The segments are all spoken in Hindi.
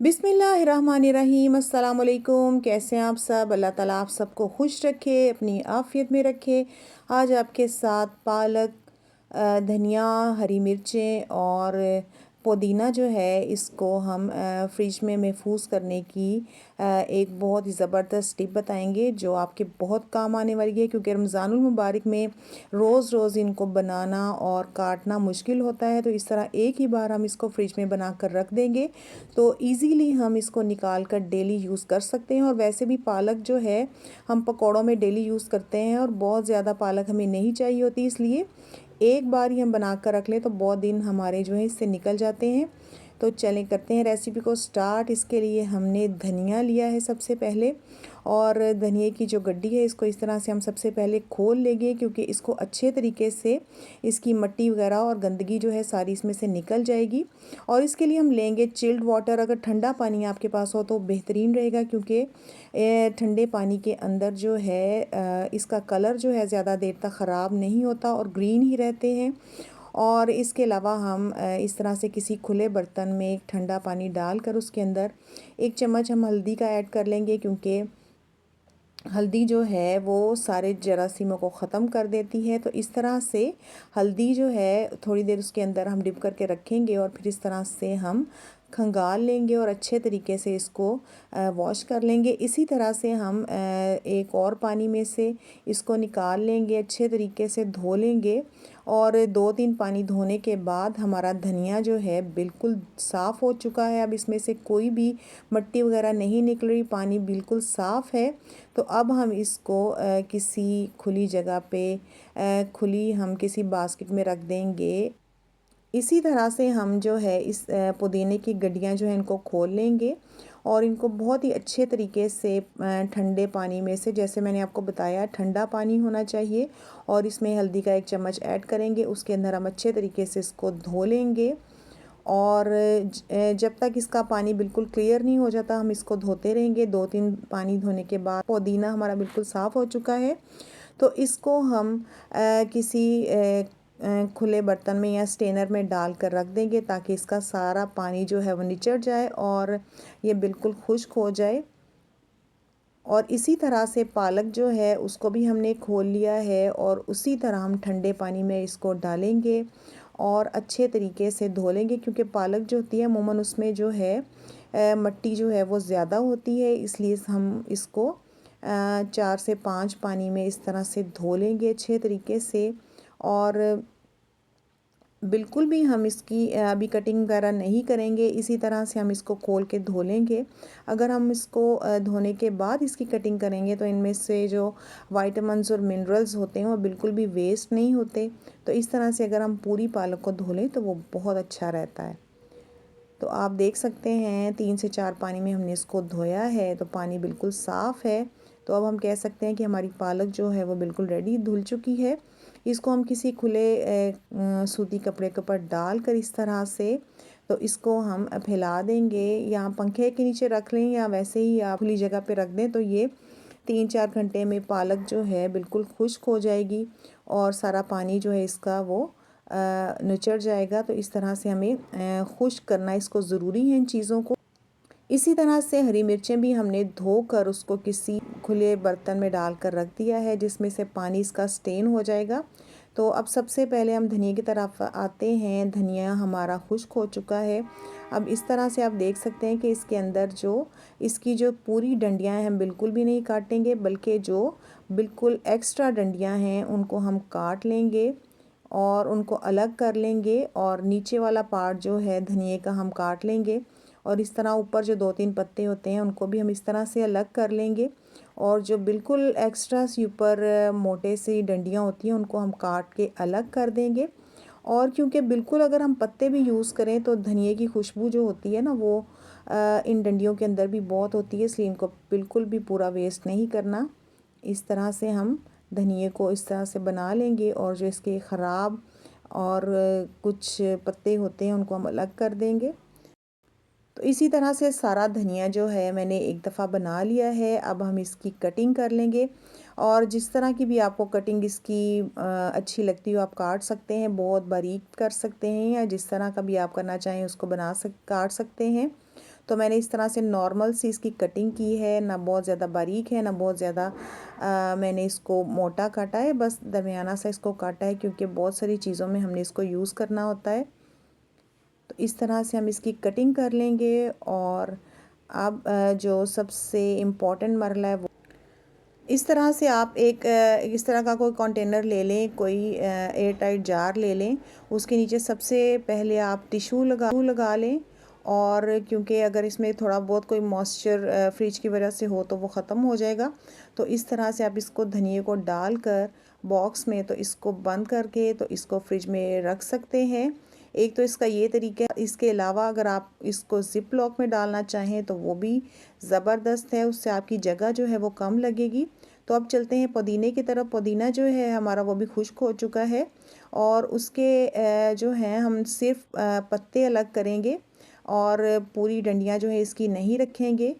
बिस्मिल्लाहिर्रहमानिर्रहीम। अस्सलाम वालेकुम। कैसे हैं आप सब? अल्लाह ताला आप सबको खुश रखे, अपनी आफ़ियत में रखे। आज आपके साथ पालक, धनिया, हरी मिर्चें और पुदीना जो है इसको हम फ्रिज में महफूज करने की एक बहुत ही ज़बरदस्त टिप बताएंगे जो आपके बहुत काम आने वाली है, क्योंकि रमज़ानुल मुबारक में रोज़ रोज़ इनको बनाना और काटना मुश्किल होता है। तो इस तरह एक ही बार हम इसको फ्रिज में बना कर रख देंगे तो इजीली हम इसको निकाल कर डेली यूज़ कर सकते हैं। और वैसे भी पालक जो है हम पकौड़ों में डेली यूज़ करते हैं और बहुत ज़्यादा पालक हमें नहीं चाहिए होती, इसलिए एक बार ही हम बना कर रख लें तो बहुत दिन हमारे जो है इससे निकल जाते हैं। तो चलें करते हैं रेसिपी को स्टार्ट। इसके लिए हमने धनिया लिया है सबसे पहले, और धनिए की जो गड्डी है इसको इस तरह से हम सबसे पहले खोल लेंगे, क्योंकि इसको अच्छे तरीके से इसकी मिट्टी वगैरह और गंदगी जो है सारी इसमें से निकल जाएगी। और इसके लिए हम लेंगे चिल्ड वाटर। अगर ठंडा पानी आपके पास हो तो बेहतरीन रहेगा, क्योंकि ठंडे पानी के अंदर जो है इसका कलर जो है ज़्यादा देर तक ख़राब नहीं होता और ग्रीन ही रहते हैं। और इसके अलावा हम इस तरह से किसी खुले बर्तन में एक ठंडा पानी डालकर उसके अंदर 1 चम्मच हम हल्दी का ऐड कर लेंगे, क्योंकि हल्दी जो है वो सारे जरासीमों को ख़त्म कर देती है। तो इस तरह से हल्दी जो है थोड़ी देर उसके अंदर हम डिप करके रखेंगे और फिर इस तरह से हम खंगाल लेंगे और अच्छे तरीके से इसको वॉश कर लेंगे। इसी तरह से हम एक और पानी में से इसको निकाल लेंगे, अच्छे तरीके से धो लेंगे। और 2-3 पानी धोने के बाद हमारा धनिया जो है बिल्कुल साफ़ हो चुका है। अब इसमें से कोई भी मिट्टी वगैरह नहीं निकल रही, पानी बिल्कुल साफ़ है। तो अब हम इसको किसी खुली जगह पे खुली हम किसी बास्केट में रख देंगे। इसी तरह से हम जो है इस पुदीने की गड्डियाँ जो है इनको खोल लेंगे और इनको बहुत ही अच्छे तरीके से ठंडे पानी में से, जैसे मैंने आपको बताया ठंडा पानी होना चाहिए, और इसमें हल्दी का 1 चम्मच ऐड करेंगे। उसके अंदर हम अच्छे तरीके से इसको धो लेंगे और जब तक इसका पानी बिल्कुल क्लियर नहीं हो जाता हम इसको धोते रहेंगे। 2-3 पानी धोने के बाद पुदीना हमारा बिल्कुल साफ़ हो चुका है। तो इसको हम किसी खुले बर्तन में या स्टेनर में डाल कर रख देंगे, ताकि इसका सारा पानी जो है वो निचड़ जाए और ये बिल्कुल खुश्क हो जाए। और इसी तरह से पालक जो है उसको भी हमने खोल लिया है और उसी तरह हम ठंडे पानी में इसको डालेंगे और अच्छे तरीके से धो लेंगे, क्योंकि पालक जो होती है अमूमन उसमें जो है मिट्टी जो है वो ज़्यादा होती है, इसलिए हम इसको 4 से 5 पानी में इस तरह से धो लेंगे अच्छे तरीके से। और बिल्कुल भी हम इसकी अभी कटिंग वगैरह नहीं करेंगे, इसी तरह से हम इसको खोल के धो लेंगे। अगर हम इसको धोने के बाद इसकी कटिंग करेंगे तो इनमें से जो वाइटामिन्स और मिनरल्स होते हैं वो बिल्कुल भी वेस्ट नहीं होते। तो इस तरह से अगर हम पूरी पालक को धो लें तो वो बहुत अच्छा रहता है। तो आप देख सकते हैं 3 से 4 पानी में हमने इसको धोया है तो पानी बिल्कुल साफ़ है। तो अब हम कह सकते हैं कि हमारी पालक जो है वो बिल्कुल रेडी धुल चुकी है। इसको हम किसी खुले सूती कपड़े के ऊपर डाल कर इस तरह से तो इसको हम फैला देंगे, या पंखे के नीचे रख लें या वैसे ही आप खुली जगह पे रख दें। तो ये 3-4 घंटे में पालक जो है बिल्कुल खुश्क हो जाएगी और सारा पानी जो है इसका वो निचड़ जाएगा। तो इस तरह से हमें खुश्क करना इसको ज़रूरी है इन चीज़ों को। इसी तरह से हरी मिर्चें भी हमने धोकर उसको किसी खुले बर्तन में डालकर रख दिया है, जिसमें से पानी इसका स्टेन हो जाएगा। तो अब सबसे पहले हम धनिया की तरफ आते हैं। धनिया हमारा खुश्क हो चुका है। अब इस तरह से आप देख सकते हैं कि इसके अंदर जो इसकी जो पूरी डंडियां हैं हम बिल्कुल भी नहीं काटेंगे, बल्कि जो बिल्कुल एक्स्ट्रा डंडियां हैं उनको हम काट लेंगे और उनको अलग कर लेंगे, और नीचे वाला पार्ट जो है धनिए का हम काट लेंगे। और इस तरह ऊपर जो 2-3 पत्ते होते हैं उनको भी हम इस तरह से अलग कर लेंगे, और जो बिल्कुल एक्स्ट्रा सी ऊपर मोटे सी डंडियाँ होती हैं उनको हम काट के अलग कर देंगे। और क्योंकि बिल्कुल अगर हम पत्ते भी यूज़ करें तो धनिए की खुशबू जो होती है ना वो इन डंडियों के अंदर भी बहुत होती है, इसलिए इनको बिल्कुल भी पूरा वेस्ट नहीं करना। इस तरह से हम धनिए को इस तरह से बना लेंगे, और जो इसके ख़राब और कुछ पत्ते होते हैं उनको हम अलग कर देंगे। तो इसी तरह से सारा धनिया जो है मैंने एक दफ़ा बना लिया है। अब हम इसकी कटिंग कर लेंगे, और जिस तरह की भी आपको कटिंग इसकी अच्छी लगती हो आप काट सकते हैं, बहुत बारीक कर सकते हैं, या जिस तरह का भी आप करना चाहें उसको काट सकते हैं। तो मैंने इस तरह से नॉर्मल सी इसकी कटिंग की है, ना बहुत ज़्यादा बारीक है ना बहुत ज़्यादा मैंने इसको मोटा काटा है, बस दरमियाना सा इसको काटा है क्योंकि बहुत सारी चीज़ों में हमने इसको यूज़ करना होता है। तो इस तरह से हम इसकी कटिंग कर लेंगे। और अब जो सबसे इम्पॉर्टेंट मरला है वो इस तरह से आप इस तरह का कोई कंटेनर ले लें, कोई एयर टाइट जार ले लें। उसके नीचे सबसे पहले आप टिशू लगा लें। और क्योंकि अगर इसमें थोड़ा बहुत कोई मॉइस्चर फ्रिज की वजह से हो तो वो ख़त्म हो जाएगा। तो इस तरह से आप इसको धनिए को डाल कर बॉक्स में तो इसको बंद करके तो इसको फ्रिज में रख सकते हैं। एक तो इसका ये तरीका है। इसके अलावा अगर आप इसको ज़िप लॉक में डालना चाहें तो वो भी ज़बरदस्त है, उससे आपकी जगह जो है वो कम लगेगी। तो अब चलते हैं पुदीने की तरफ। पुदीना जो है हमारा वो भी खुश्क हो चुका है और उसके जो हैं हम सिर्फ पत्ते अलग करेंगे और पूरी डंडियाँ जो है इसकी नहीं रखेंगे।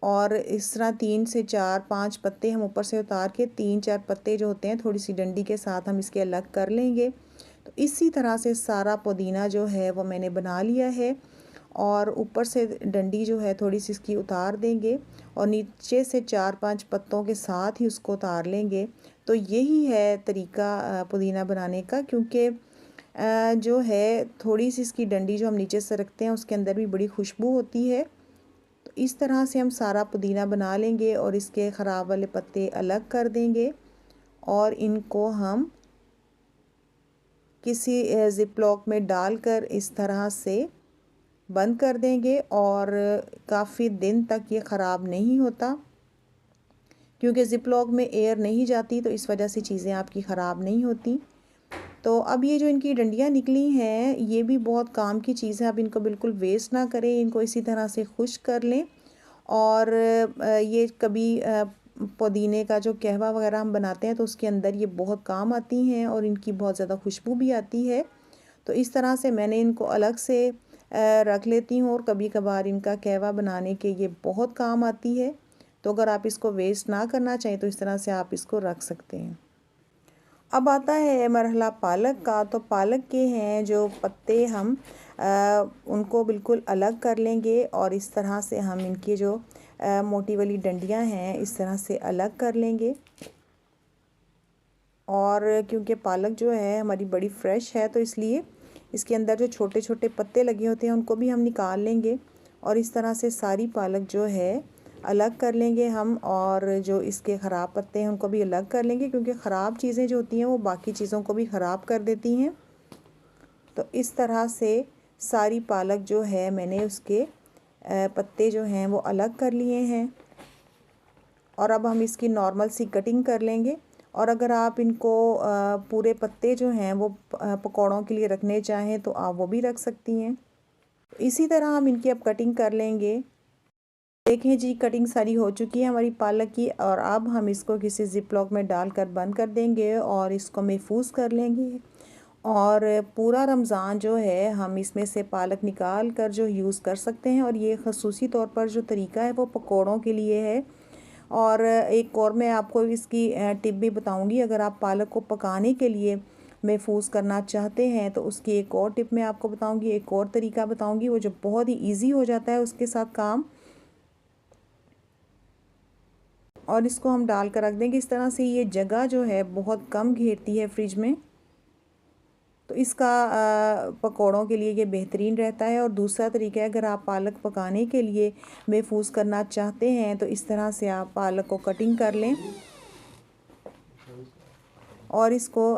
और इस तरह 3 से 4-5 पत्ते हम ऊपर से उतार के 3-4 पत्ते जो होते हैं थोड़ी सी डंडी के साथ हम इसके अलग कर लेंगे। तो इसी तरह से सारा पुदीना जो है वो मैंने बना लिया है और ऊपर से डंडी जो है थोड़ी सी इसकी उतार देंगे और नीचे से 4-5 पत्तों के साथ ही उसको उतार लेंगे। तो यही है तरीका पुदीना बनाने का, क्योंकि जो है थोड़ी सी इसकी डंडी जो हम नीचे से रखते हैं उसके अंदर भी बड़ी खुशबू होती है। तो इस तरह से हम सारा पुदीना बना लेंगे और इसके ख़राब वाले पत्ते अलग कर देंगे और इनको हम किसी ज़िप लॉक में डालकर इस तरह से बंद कर देंगे। और काफ़ी दिन तक ये ख़राब नहीं होता, क्योंकि ज़िप लॉक में एयर नहीं जाती तो इस वजह से चीज़ें आपकी ख़राब नहीं होती। तो अब ये जो इनकी डंडियाँ निकली हैं ये भी बहुत काम की चीज़ है। अब इनको बिल्कुल वेस्ट ना करें, इनको इसी तरह से खुश्क कर लें। और ये कभी पुदीने का जो कहवा वगैरह हम बनाते हैं तो उसके अंदर ये बहुत काम आती हैं और इनकी बहुत ज़्यादा खुशबू भी आती है। तो इस तरह से मैंने इनको अलग से रख लेती हूँ और कभी कभार इनका कहवा बनाने के ये बहुत काम आती है। तो अगर आप इसको वेस्ट ना करना चाहें तो इस तरह से आप इसको रख सकते हैं। अब आता है मरहला पालक का। तो पालक के हैं जो पत्ते हम उनको बिल्कुल अलग कर लेंगे और इस तरह से हम इनकी जो मोटी वाली डंडियां हैं इस तरह से अलग कर लेंगे। और क्योंकि पालक जो है हमारी बड़ी फ्रेश है तो इसलिए इसके अंदर जो छोटे छोटे पत्ते लगे होते हैं उनको भी हम निकाल लेंगे और इस तरह से सारी पालक जो है अलग कर लेंगे हम। और जो इसके ख़राब पत्ते हैं उनको भी अलग कर लेंगे, क्योंकि ख़राब चीज़ें जो होती हैं वो बाकी चीज़ों को भी ख़राब कर देती हैं। तो इस तरह से सारी पालक जो है मैंने उसके पत्ते जो हैं वो अलग कर लिए हैं और अब हम इसकी नॉर्मल सी कटिंग कर लेंगे। और अगर आप इनको पूरे पत्ते जो हैं वो पकौड़ों के लिए रखने चाहें तो आप वो भी रख सकती हैं। इसी तरह हम इनकी अब कटिंग कर लेंगे। देखें जी, कटिंग सारी हो चुकी है हमारी पालक की और अब हम इसको किसी ज़िप लॉक में डालकर बंद कर देंगे और इसको महफूज कर लेंगे। और पूरा रमज़ान जो है हम इसमें से पालक निकाल कर जो यूज़ कर सकते हैं। और ये ख़ुसूसी तौर पर जो तरीका है वो पकौड़ों के लिए है। और एक और मैं आपको इसकी टिप भी बताऊंगी। अगर आप पालक को पकाने के लिए महफूज करना चाहते हैं तो उसकी एक और टिप मैं आपको बताऊंगी, एक और तरीका बताऊंगी वो जो बहुत ही ईजी हो जाता है उसके साथ काम। और इसको हम डाल कर रख देंगे इस तरह से। ये जगह जो है बहुत कम घेरती है फ्रिज में, तो इसका पकौड़ों के लिए ये बेहतरीन रहता है। और दूसरा तरीका है, अगर आप पालक पकाने के लिए महफूज करना चाहते हैं तो इस तरह से आप पालक को कटिंग कर लें और इसको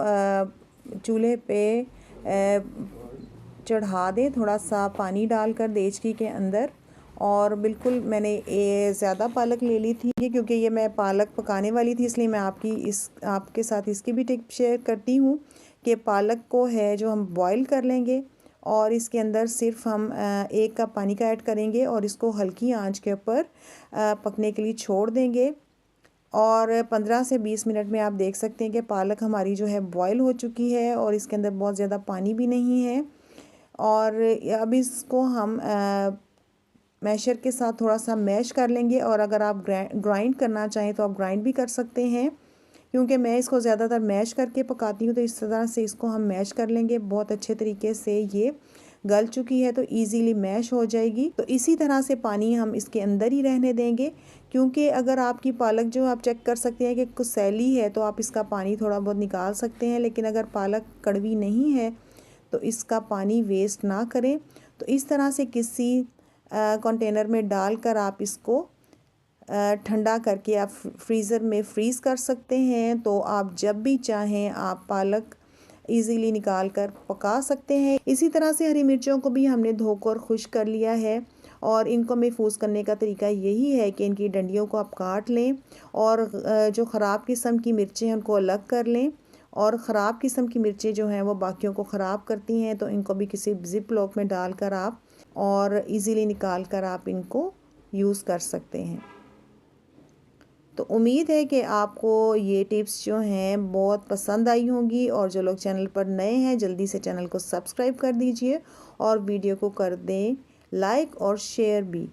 चूल्हे पे चढ़ा दें थोड़ा सा पानी डालकर देचकी के अंदर। और बिल्कुल मैंने ज़्यादा पालक ले ली थी क्योंकि ये मैं पालक पकाने वाली थी, इसलिए मैं आपके साथ इसकी भी टिप शेयर करती हूँ कि पालक को है जो हम बॉईल कर लेंगे और इसके अंदर सिर्फ हम 1 कप पानी का ऐड करेंगे और इसको हल्की आंच के ऊपर पकने के लिए छोड़ देंगे। और 15 से 20 मिनट में आप देख सकते हैं कि पालक हमारी जो है बॉईल हो चुकी है और इसके अंदर बहुत ज़्यादा पानी भी नहीं है। और अब इसको हम मैशर के साथ थोड़ा सा मैश कर लेंगे। और अगर आप ग्राइंड करना चाहें तो आप ग्राइंड भी कर सकते हैं, क्योंकि मैं इसको ज़्यादातर मैश करके पकाती हूँ तो इस तरह से इसको हम मैश कर लेंगे। बहुत अच्छे तरीके से ये गल चुकी है तो इजीली मैश हो जाएगी। तो इसी तरह से पानी हम इसके अंदर ही रहने देंगे, क्योंकि अगर आपकी पालक जो आप चेक कर सकते हैं कि कुछ सैली है तो आप इसका पानी थोड़ा बहुत निकाल सकते हैं, लेकिन अगर पालक कड़वी नहीं है तो इसका पानी वेस्ट ना करें। तो इस तरह से किसी कंटेनर में डालकर आप इसको ठंडा करके आप फ्रीज़र में फ्रीज़ कर सकते हैं। तो आप जब भी चाहें आप पालक इजीली निकाल कर पका सकते हैं। इसी तरह से हरी मिर्चों को भी हमने धोकर खुश्क कर लिया है और इनको महफूज करने का तरीका यही है कि इनकी डंडियों को आप काट लें और जो ख़राब किस्म की मिर्चें हैं उनको अलग कर लें, और ख़राब किस्म की मिर्चें जो हैं वो बाकियों को ख़राब करती हैं, तो इनको भी किसी ज़िप लॉक में डालकर आप और इजीली निकाल कर आप इनको यूज़ कर सकते हैं। तो उम्मीद है कि आपको ये टिप्स जो हैं बहुत पसंद आई होंगी, और जो लोग चैनल पर नए हैं जल्दी से चैनल को सब्सक्राइब कर दीजिए और वीडियो को कर दें लाइक और शेयर भी।